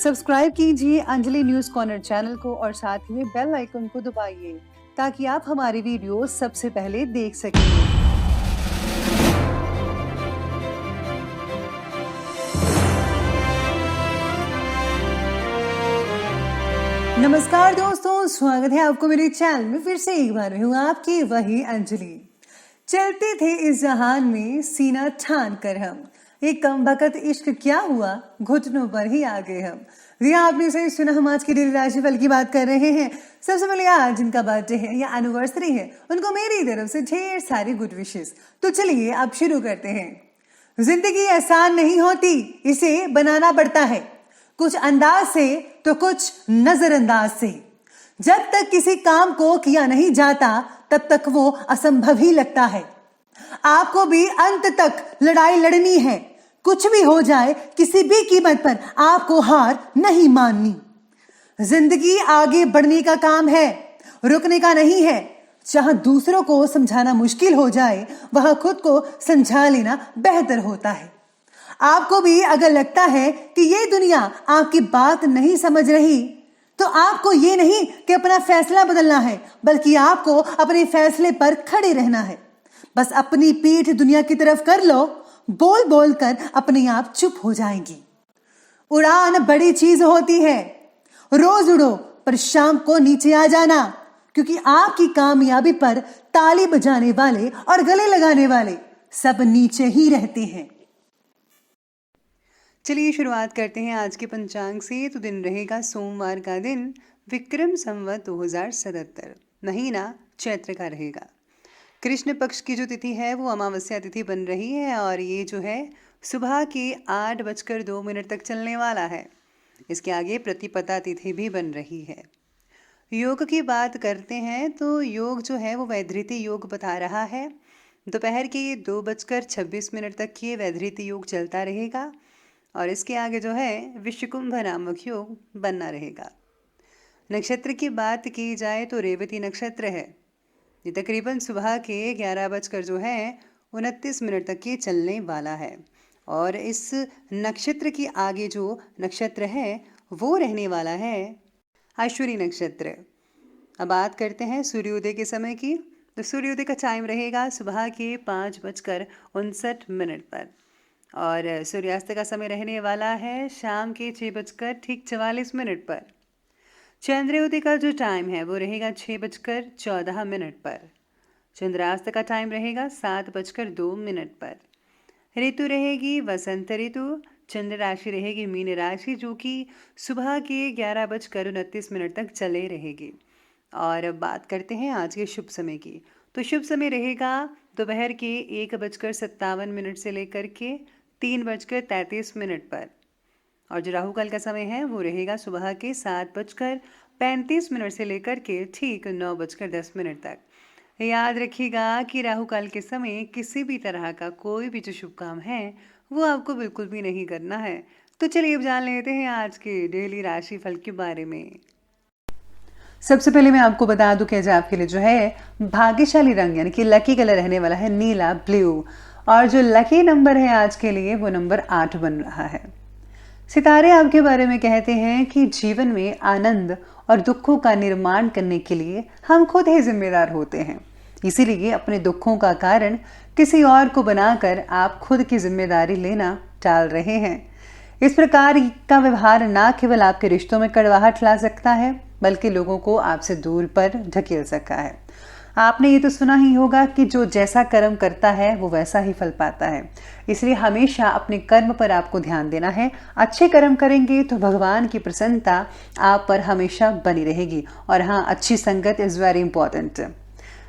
Subscribe कीजिए Anjali news corner channel को और साथ ही में बेल आइकन को दबाइए ताकि आप हमारी वीडियो सबसे पहले देख सकें। नमस्कार दोस्तों, स्वागत है आपको मेरे चैनल में। फिर से एक बार हूँ आपकी वही अंजलि। चलते थे इस जहान में सीना ठान कर हम, एक कमबख्त इश्क क्या हुआ घुटनों पर ही आ गए हम। जी आपने सही सुना, हम आज की डेली राशिफल की बात कर रहे हैं। सबसे पहले आज जिनका बर्थडे है या एनिवर्सरी है उनको मेरी तरफ से ढेर सारी गुड विशेस। तो चलिए अब शुरू करते हैं। जिंदगी आसान नहीं होती, इसे बनाना पड़ता है, कुछ अंदाज से तो कुछ नजरअंदाज से। जब तक किसी काम को किया नहीं जाता तब तक वो असंभव ही लगता है। आपको भी अंत तक लड़ाई लड़नी है, कुछ भी हो जाए किसी भी कीमत पर आपको हार नहीं माननी। जिंदगी आगे बढ़ने का काम है, रुकने का नहीं है। जहां दूसरों को समझाना मुश्किल हो जाए वहां खुद को समझा लेना बेहतर होता है। आपको भी अगर लगता है कि ये दुनिया आपकी बात नहीं समझ रही तो आपको ये नहीं कि अपना फैसला बदलना है, बल्कि आपको अपने फैसले पर खड़े रहना है। बस अपनी पीठ दुनिया की तरफ कर लो, बोल बोल कर अपने आप चुप हो जाएंगी। उड़ान बड़ी चीज होती है, रोज उड़ो पर शाम को नीचे आ जाना, क्योंकि आपकी कामयाबी पर ताली बजाने वाले और गले लगाने वाले सब नीचे ही रहते हैं। चलिए शुरुआत करते हैं आज के पंचांग से। तो दिन रहेगा सोमवार का दिन, विक्रम संवत 2077, महीना चैत्र का रहेगा। कृष्ण पक्ष की जो तिथि है वो अमावस्या तिथि बन रही है और ये जो है सुबह के 8:02 तक चलने वाला है। इसके आगे प्रतिपदा तिथि भी बन रही है। योग की बात करते हैं तो योग जो है वो वैधृति योग बता रहा है। दोपहर के 2:26 तक ये वैधृति योग चलता रहेगा और इसके आगे जो है विश्वकुंभ नामक योग बनना रहेगा। नक्षत्र की बात की जाए तो रेवती नक्षत्र है। ये तकरीबन सुबह के 11:29 तक ये चलने वाला है और इस नक्षत्र के आगे जो नक्षत्र है वो रहने वाला है अश्विनी नक्षत्र। अब बात करते हैं सूर्योदय के समय की। तो सूर्योदय का टाइम रहेगा सुबह के 5:59 पर और सूर्यास्त का समय रहने वाला है शाम के 6:44 पर। चंद्रोदय का जो टाइम है वो रहेगा 6:14 पर। चंद्रास्त का टाइम रहेगा 7:02 पर। ऋतु रहेगी वसंत ऋतु। चंद्र राशि रहेगी मीन राशि, जो कि सुबह के 11:29 तक चले रहेगी। और अब बात करते हैं आज के शुभ समय की। तो शुभ समय रहेगा दोपहर के 1:57 से लेकर के 3:33 पर। और जो राहु काल का समय है वो रहेगा सुबह के 7:35 से लेकर के ठीक 9:10 तक। याद रखिएगा कि राहु काल के समय किसी भी तरह का कोई भी जो शुभ काम है वो आपको बिल्कुल भी नहीं करना है। तो चलिए अब जान लेते हैं आज के डेली राशिफल के बारे में। सबसे पहले मैं आपको बता दूं कि आज आपके लिए जो है भाग्यशाली रंग यानी कि लकी कलर रहने वाला है नीला ब्लू, और जो लकी नंबर है आज के लिए वो नंबर 8 बन रहा है। सितारे आपके बारे में कहते हैं कि जीवन में आनंद और दुखों का निर्माण करने के लिए हम खुद ही जिम्मेदार होते हैं। इसीलिए अपने दुखों का कारण किसी और को बनाकर आप खुद की जिम्मेदारी लेना टाल रहे हैं। इस प्रकार का व्यवहार ना केवल आपके रिश्तों में कड़वाहट ला सकता है बल्कि लोगों को आपसे दूर पर ढकेल सकता है। आपने ये तो सुना ही होगा कि जो जैसा कर्म करता है वो वैसा ही फल पाता है। इसलिए हमेशा अपने कर्म पर आपको ध्यान देना है। अच्छे कर्म करेंगे तो भगवान की प्रसन्नता आप पर हमेशा बनी रहेगी। और हाँ, अच्छी संगत इज़ वेरी इंपॉर्टेंट।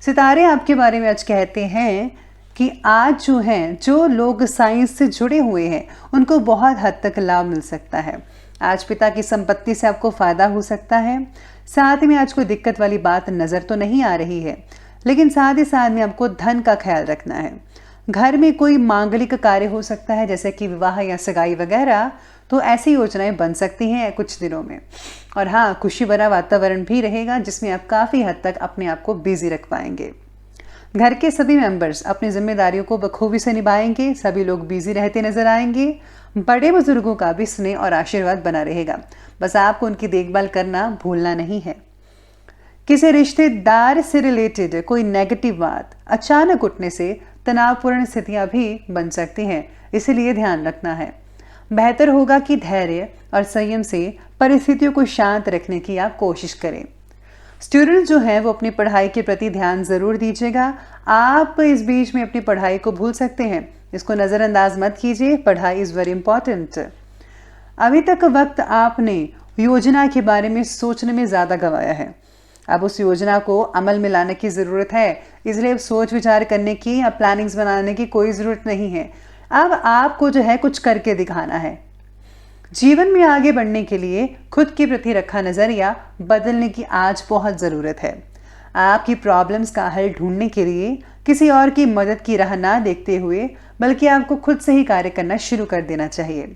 सितारे आपके बारे में आज कहते हैं कि आज जो हैं जो लोग साइंस से जुड़े हुए हैं उनको बहुत हद तक लाभ मिल सकता है। आज पिता की संपत्ति से आपको फायदा हो सकता है। साथ में आज कोई दिक्कत वाली बात नजर तो नहीं आ रही है, लेकिन साथ ही साथ में आपको धन का ख्याल रखना है। घर में कोई मांगलिक कार्य हो सकता है जैसे कि विवाह या सगाई वगैरह, तो ऐसी योजनाएं बन सकती हैं कुछ दिनों में। और हाँ, खुशी भरा वातावरण भी रहेगा जिसमें आप काफ़ी हद तक अपने आप को बिजी रख पाएंगे। घर के सभी मेंबर्स अपनी जिम्मेदारियों को बखूबी से निभाएंगे, सभी लोग बिजी रहते नजर आएंगे। बड़े बुजुर्गों का भी स्नेह और आशीर्वाद बना रहेगा, बस आपको उनकी देखभाल करना भूलना नहीं है। किसी रिश्तेदार से रिलेटेड कोई नेगेटिव बात अचानक उठने से तनावपूर्ण स्थितियां भी बन सकती हैं, इसलिए ध्यान रखना है। बेहतर होगा कि धैर्य और संयम से परिस्थितियों को शांत रखने की आप कोशिश करें। स्टूडेंट जो है वो अपनी पढ़ाई के प्रति ध्यान ज़रूर दीजिएगा। आप इस बीच में अपनी पढ़ाई को भूल सकते हैं, इसको नज़रअंदाज मत कीजिए। पढ़ाई इज़ वेरी इंपॉर्टेंट। अभी तक वक्त आपने योजना के बारे में सोचने में ज़्यादा गंवाया है, अब उस योजना को अमल में लाने की ज़रूरत है, इसलिए अब सोच विचार करने की या प्लानिंग्स बनाने की कोई ज़रूरत नहीं है। अब आपको जो है कुछ करके दिखाना है। जीवन में आगे बढ़ने के लिए खुद के प्रति रखा नज़रिया बदलने की आज बहुत ज़रूरत है। आपकी प्रॉब्लम्स का हल ढूंढने के लिए किसी और की मदद की राह ना देखते हुए बल्कि आपको खुद से ही कार्य करना शुरू कर देना चाहिए।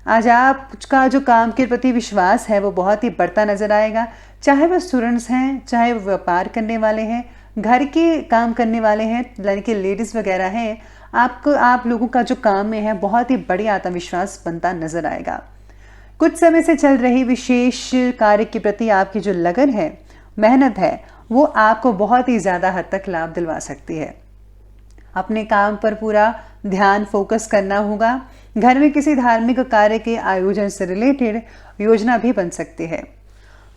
आज आपका जो काम के प्रति विश्वास है वो बहुत ही बढ़ता नजर आएगा, चाहे वह स्टूडेंट्स हैं, चाहे वो व्यापार करने वाले हैं, घर के काम करने वाले हैं, लड़के लेडीज़ वगैरह हैं। आप लोगों का जो काम में है बहुत ही बड़ी आत्मविश्वास बनता नजर आएगा। कुछ समय से चल रही विशेष कार्य के प्रति आपकी जो लगन है, मेहनत है, वो आपको बहुत ही ज़्यादा हद तक लाभ दिलवा सकती है। अपने काम पर पूरा ध्यान फोकस करना होगा। घर में किसी धार्मिक कार्य के आयोजन से रिलेटेड योजना भी बन सकती है।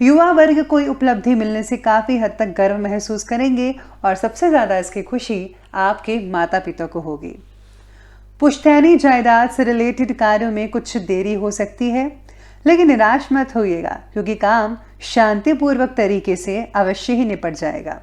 युवा वर्ग कोई उपलब्धि मिलने से काफ़ी हद तक गर्व महसूस करेंगे और सबसे ज़्यादा इसकी खुशी आपके माता पिता को होगी। पुश्तैनी जायदाद से रिलेटेड कार्यों में कुछ देरी हो सकती है, लेकिन निराश मत होइएगा क्योंकि काम शांतिपूर्वक तरीके से अवश्य ही निपट जाएगा।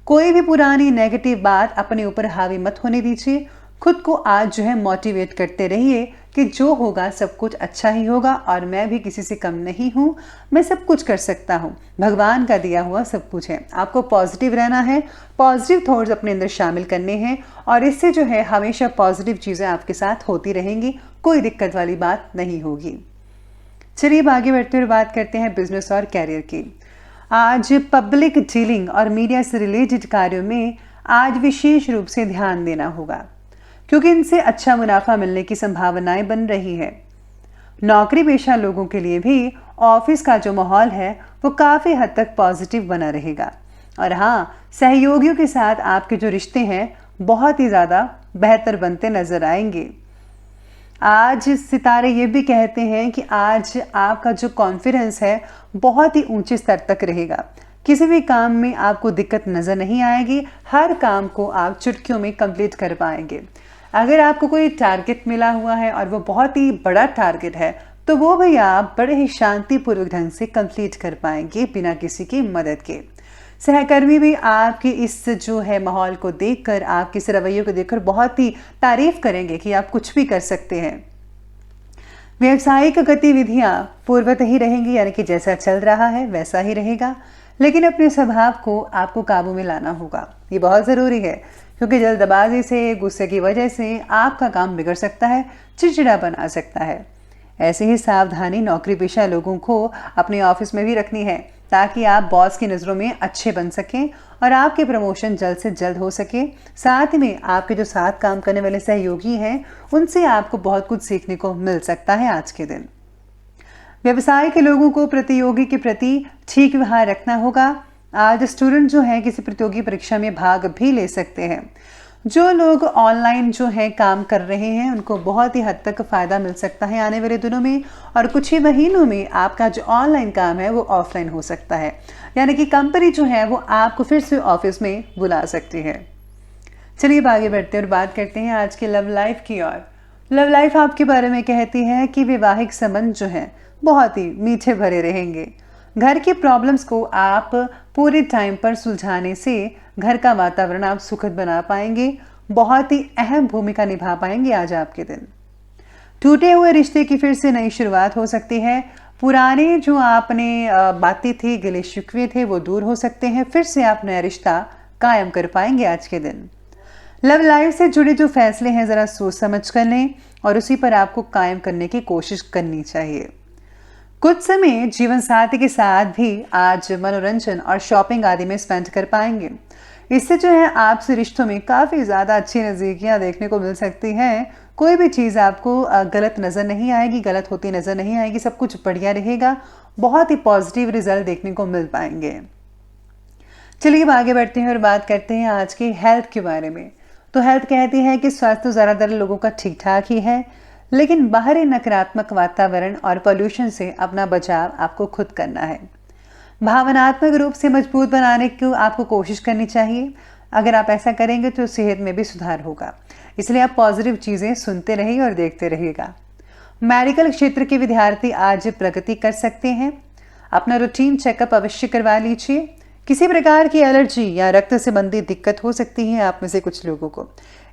कोई भी पुरानी नेगेटिव बात अपने ऊपर हावी मत होने दीजिए। खुद को आज जो है मोटिवेट करते रहिए कि जो होगा सब कुछ अच्छा ही होगा और मैं भी किसी से कम नहीं हूँ, मैं सब कुछ कर सकता हूँ, भगवान का दिया हुआ सब कुछ है। आपको पॉजिटिव रहना है, पॉजिटिव थॉट्स अपने अंदर शामिल करने हैं और इससे जो है हमेशा पॉजिटिव चीज़ें आपके साथ होती रहेंगी, कोई दिक्कत वाली बात नहीं होगी। चलिए अब आगे बढ़ते हुए बात करते हैं बिजनेस और कैरियर की। आज पब्लिक डीलिंग और मीडिया से रिलेटेड कार्यों में आज विशेष रूप से ध्यान देना होगा क्योंकि इनसे अच्छा मुनाफा मिलने की संभावनाएं बन रही है। नौकरी पेशा लोगों के लिए भी ऑफिस का जो माहौल है वो काफ़ी हद तक पॉजिटिव बना रहेगा और हाँ, सहयोगियों के साथ आपके जो रिश्ते हैं बहुत ही ज़्यादा बेहतर बनते नजर आएंगे। आज सितारे ये भी कहते हैं कि आज आपका जो कॉन्फिडेंस है बहुत ही ऊंचे स्तर तक रहेगा। किसी भी काम में आपको दिक्कत नज़र नहीं आएगी, हर काम को आप चुटकियों में कंप्लीट कर पाएंगे। अगर आपको कोई टारगेट मिला हुआ है और वो बहुत ही बड़ा टारगेट है तो वो भी आप बड़े ही शांतिपूर्वक ढंग से कंप्लीट कर पाएंगे बिना किसी की मदद के। सहकर्मी भी आपके इस जो है माहौल को देखकर, आपके इस रवैये को देखकर बहुत ही तारीफ करेंगे कि आप कुछ भी कर सकते हैं। व्यावसायिक गतिविधियां पूर्वत ही रहेंगी, यानी कि जैसा चल रहा है वैसा ही रहेगा, लेकिन अपने स्वभाव को आपको काबू में लाना होगा। ये बहुत ज़रूरी है क्योंकि जल्दबाजी से, गुस्से की वजह से आपका काम बिगड़ सकता है, चिड़चिड़ापन आ सकता है। ऐसे ही सावधानी नौकरी पेशा लोगों को अपने ऑफिस में भी रखनी है ताकि आप बॉस की नज़रों में अच्छे बन सकें और आपके प्रमोशन जल्द से जल्द हो सके। साथ में आपके जो साथ काम करने वाले सहयोगी हैं उनसे आपको बहुत कुछ सीखने को मिल सकता है आज के दिन। व्यवसाय के लोगों को प्रतियोगी के प्रति ठीक व्यवहार रखना होगा। आज स्टूडेंट जो है किसी प्रतियोगी परीक्षा में भाग भी ले सकते हैं। जो लोग ऑनलाइन जो है काम कर रहे हैं उनको बहुत ही हद तक फ़ायदा मिल सकता है आने वाले दिनों में, और कुछ ही महीनों में आपका जो ऑनलाइन काम है वो ऑफलाइन हो सकता है, यानी कि कंपनी जो है वो आपको फिर से ऑफिस में बुला सकती है। चलिए आगे बढ़ते हैं और बात करते हैं आज के लव लाइफ की ओर। लव लाइफ आपके बारे में कहती है कि वैवाहिक संबंध जो है बहुत ही मीठे भरे रहेंगे। घर की प्रॉब्लम्स को आप पूरे टाइम पर सुलझाने से घर का वातावरण आप सुखद बना पाएंगे, बहुत ही अहम भूमिका निभा पाएंगे आज आपके दिन। टूटे हुए रिश्ते की फिर से नई शुरुआत हो सकती है। पुराने जो आपने बातें थी, गिले शिकवे थे, वो दूर हो सकते हैं। फिर से आप नया रिश्ता कायम कर पाएंगे आज के दिन। लव लाइफ से जुड़े जो फैसले हैं ज़रा सोच समझ कर लें और उसी पर आपको कायम करने की कोशिश करनी चाहिए। कुछ समय जीवन साथी के साथ भी आज मनोरंजन और शॉपिंग आदि में स्पेंड कर पाएंगे। इससे जो है आपसे रिश्तों में काफ़ी ज़्यादा अच्छी नज़दीकियाँ देखने को मिल सकती हैं। कोई भी चीज़ आपको गलत नज़र नहीं आएगी, गलत होती नज़र नहीं आएगी, सब कुछ बढ़िया रहेगा। बहुत ही पॉजिटिव रिजल्ट देखने को मिल पाएंगे। चलिए अब आगे बढ़ते हैं और बात करते हैं आज के हेल्थ के बारे में। तो हेल्थ कहती है कि स्वास्थ्य तो ज़्यादातर लोगों का ठीक ठाक ही है, लेकिन बाहरी नकारात्मक वातावरण और पोल्यूशन से अपना बचाव आपको खुद करना है। भावनात्मक रूप से मजबूत बनाने की आपको कोशिश करनी चाहिए। अगर आप ऐसा करेंगे तो सेहत में भी सुधार होगा। इसलिए आप पॉजिटिव चीज़ें सुनते रहिए और देखते रहिएगा। मेडिकल क्षेत्र के विद्यार्थी आज प्रगति कर सकते हैं। अपना रूटीन चेकअप अवश्य करवा लीजिए। किसी प्रकार की एलर्जी या रक्त संबंधी दिक्कत हो सकती है आप में से कुछ लोगों को,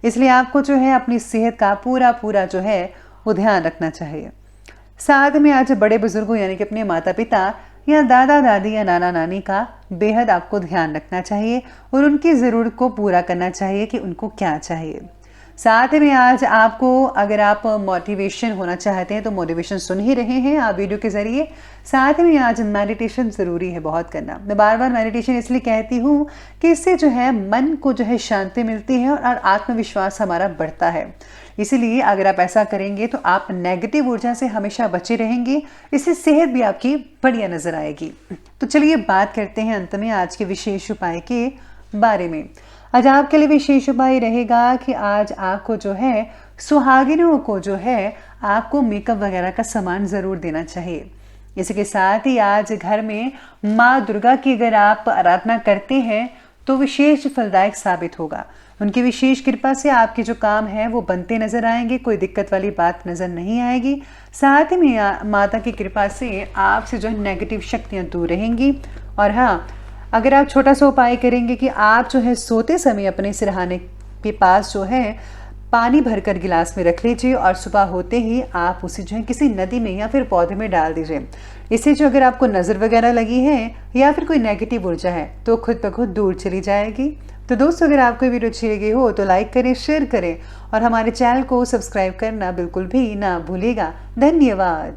इसलिए आपको जो है अपनी सेहत का पूरा जो है वो ध्यान रखना चाहिए। साथ में आज बड़े बुजुर्गों यानी कि अपने माता पिता या दादा दादी या नाना नानी का बेहद आपको ध्यान रखना चाहिए और उनकी ज़रूरत को पूरा करना चाहिए कि उनको क्या चाहिए। साथ में आज आपको अगर आप मोटिवेशन होना चाहते हैं तो मोटिवेशन सुन ही रहे हैं आप वीडियो के ज़रिए। साथ में आज मेडिटेशन ज़रूरी है बहुत करना। मैं बार बार मेडिटेशन इसलिए कहती हूँ कि इससे जो है मन को जो है शांति मिलती है और आत्मविश्वास हमारा बढ़ता है। इसीलिए अगर आप ऐसा करेंगे तो आप नेगेटिव ऊर्जा से हमेशा बचे रहेंगे। इससे सेहत भी आपकी बढ़िया नज़र आएगी। तो चलिए बात करते हैं अंत में आज के विशेष उपाय के बारे में। आज आपके लिए विशेष उपाय रहेगा कि आज आपको जो है सुहागिनों को जो है आपको मेकअप वगैरह का सामान ज़रूर देना चाहिए। इसके साथ ही आज घर में माँ दुर्गा की अगर आप आराधना करते हैं तो विशेष फलदायक साबित होगा। उनकी विशेष कृपा से आपके जो काम है वो बनते नजर आएंगे, कोई दिक्कत वाली बात नजर नहीं आएगी। साथ ही में माता की कृपा से आपसे जो है नेगेटिव शक्तियाँ दूर रहेंगी। और हाँ, अगर आप छोटा सा उपाय करेंगे कि आप जो है सोते समय अपने सिरहाने के पास जो है पानी भरकर गिलास में रख लीजिए और सुबह होते ही आप उसे जो है किसी नदी में या फिर पौधे में डाल दीजिए। इससे जो अगर आपको नज़र वगैरह लगी है या फिर कोई नेगेटिव ऊर्जा है तो खुद ब खुद दूर चली जाएगी। तो दोस्तों, अगर आपको वीडियो अच्छी लगी हो तो लाइक करें, शेयर करें और हमारे चैनल को सब्सक्राइब करना बिल्कुल भी ना भूलिएगा। धन्यवाद।